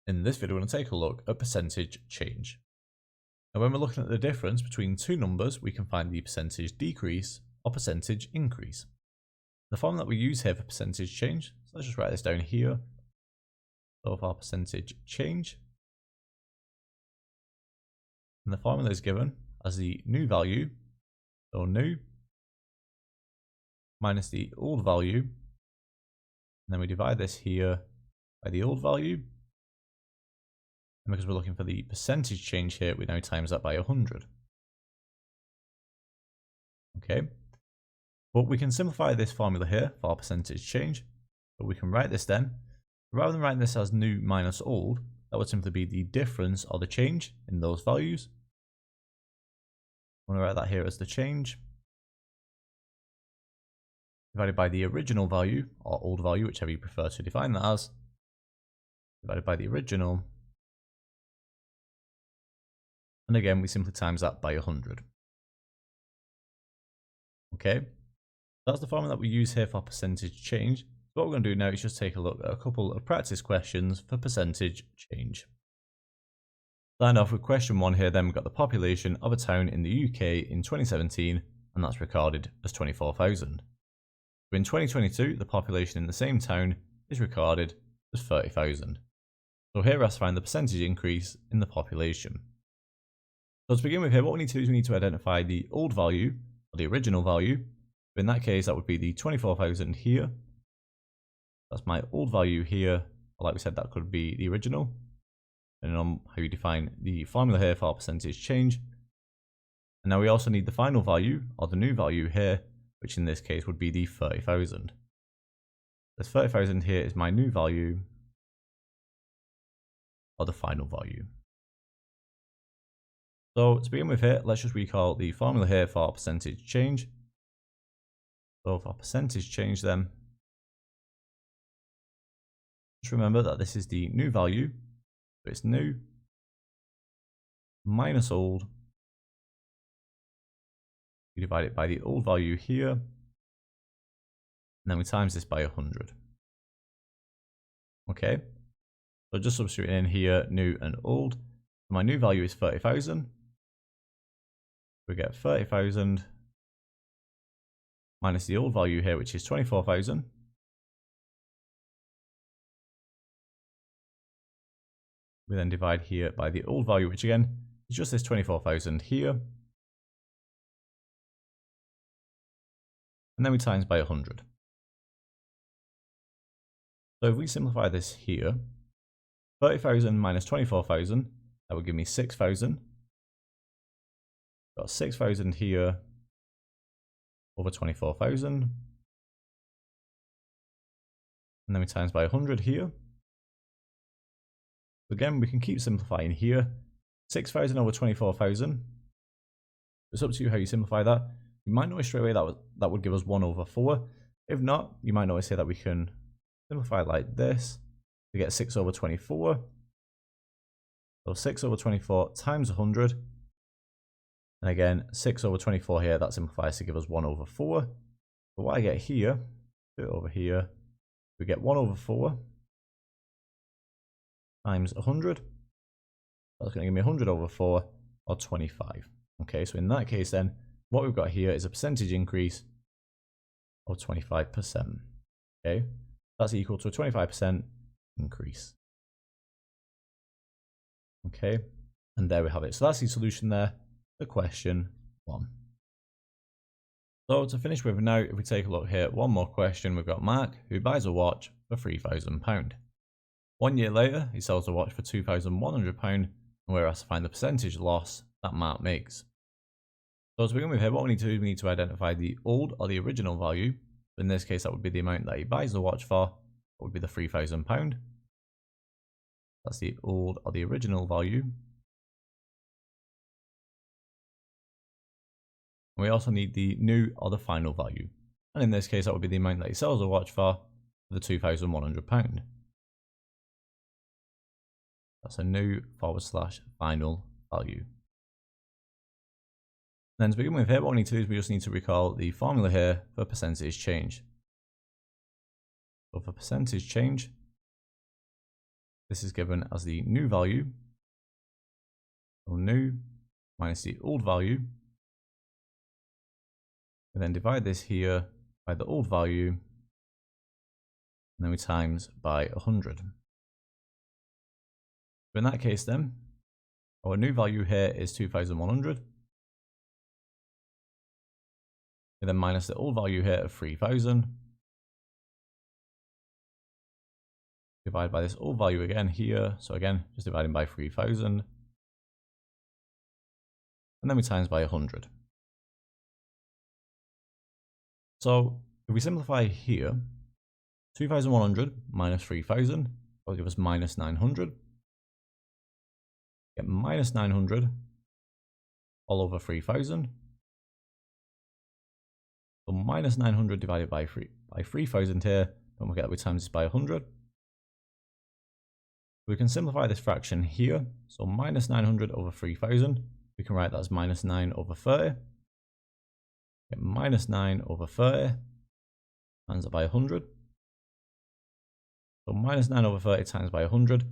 In this video, we're going to take a look at percentage change. Now, when we're looking at the difference between two numbers, we can find the percentage decrease or percentage increase. The formula that we use here for percentage change, so let's just write this down here. So for our percentage change, and the formula is given as the new value, so new, minus the old value, and then we divide this here by the old value. And because we're looking for the percentage change here, we now times that by 100. Okay, but we can simplify this formula here for our percentage change. But we can write this then, rather than writing this as new minus old, that would simply be the difference or the change in those values. I'm going to write that here as the change, divided by the original value, or old value, whichever you prefer to define that as, divided by the original. And again, we simply times that by 100. Okay, that's the formula that we use here for percentage change. So what we're going to do now is just take a look at a couple of practice questions for percentage change. Starting off with question 1 here, then we've got the population of a town in the UK in 2017, and that's recorded as 24,000. In 2022, the population in the same town is recorded as 30,000. So here I find the percentage increase in the population. So to begin with here, what we need to do is we need to identify the old value, or the original value. In that case, that would be the 24,000 here. That's my old value here. Or like we said, that could be the original, depending on how you define the formula here for our percentage change. And now we also need the final value, or the new value here, which in this case would be the 30,000. This 30,000 here is my new value, or the final value. So to begin with here, let's just recall the formula here for our percentage change. So for percentage change then, just remember that this is the new value, so it's new minus old. We divide it by the old value here, and then we times this by 100. Okay, so just substituting in here new and old. My new value is 30,000. We get 30,000 minus the old value here, which is 24,000. We then divide here by the old value, which again is just this 24,000 here. And then we times by 100. So if we simplify this here, 30,000 minus 24,000, that would give me 6,000. Got 6,000 here over 24,000. And then we times by 100 here. Again, we can keep simplifying here. 6,000 over 24,000. It's up to you how you simplify that. You might notice straight away that would give us 1 over 4. If not, you might notice here that we can simplify it like this to get 6 over 24. So 6 over 24 times 100. And again, 6 over 24 here, that simplifies to give us 1 over 4. But what I get here, do it over here, we get 1 over 4 times 100. That's going to give me 100 over 4, or 25. Okay, so in that case then, what we've got here is a percentage increase of 25%. Okay, that's equal to a 25% increase. Okay, and there we have it. So that's the solution there to question 1. So to finish with now, if we take a look here, one more question, we've got Mark, who buys a watch for £3,000. 1 year later, he sells the watch for £2,100, and we're asked to find the percentage loss that Mark makes. So to begin with here, what we need to do is we need to identify the old or the original value. In this case, that would be the amount that he buys the watch for. That would be the £3,000. That's the old or the original value. And we also need the new or the final value. And in this case, that would be the amount that he sells the watch for the £2,100. That's a new / final value. Then to begin with here, what we need to do is we just need to recall the formula here for percentage change. So for percentage change, this is given as the new value. So new minus the old value. And then divide this here by the old value. And then we times by 100. So in that case then, our new value here is 2,100. And then minus the old value here of 3,000. Divide by this old value again here. So again, just dividing by 3,000. And then we times by 100. So if we simplify here, 2,100 minus 3,000 will give us minus 900. Get minus 900 all over 3,000. So minus 900 divided by 3,000 here. Don't forget that we times this by 100. We can simplify this fraction here. So minus 900 over 3,000. We can write that as minus 9 over 30. Get minus 9 over 30 times that by 100. So minus 9 over 30 times by 100.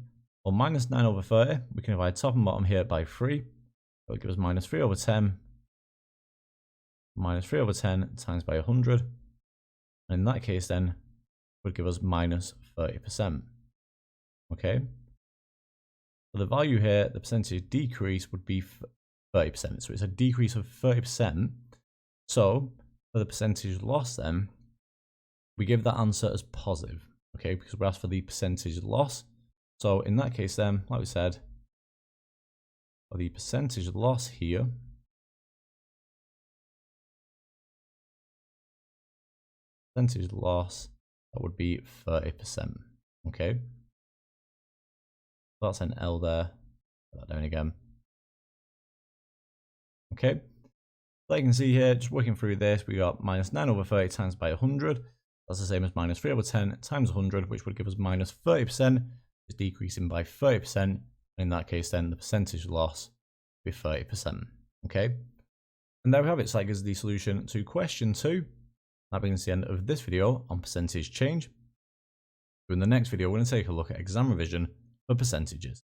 Or minus 9 over 30, we can divide top and bottom here by 3. That will give us minus 3 over 10. Minus 3 over 10 times by 100. And in that case then, would give us minus 30%. Okay. So the value here, the percentage decrease would be 30%. So it's a decrease of 30%. So for the percentage loss then, we give that answer as positive. Okay, because we're asked for the percentage loss. So in that case then, like we said, for the percentage loss here, percentage loss, that would be 30%. Okay. So that's an L there. Put that down again. Okay. Like you can see here, just working through this, we got minus 9 over 30 times by 100. That's the same as minus 3 over 10 times 100, which would give us minus 30%. It's decreasing by 30%. And in that case, then the percentage loss would be 30%. Okay. And there we have it. So that gives the solution to question 2. That brings the end of this video on percentage change. In the next video, we're going to take a look at exam revision for percentages.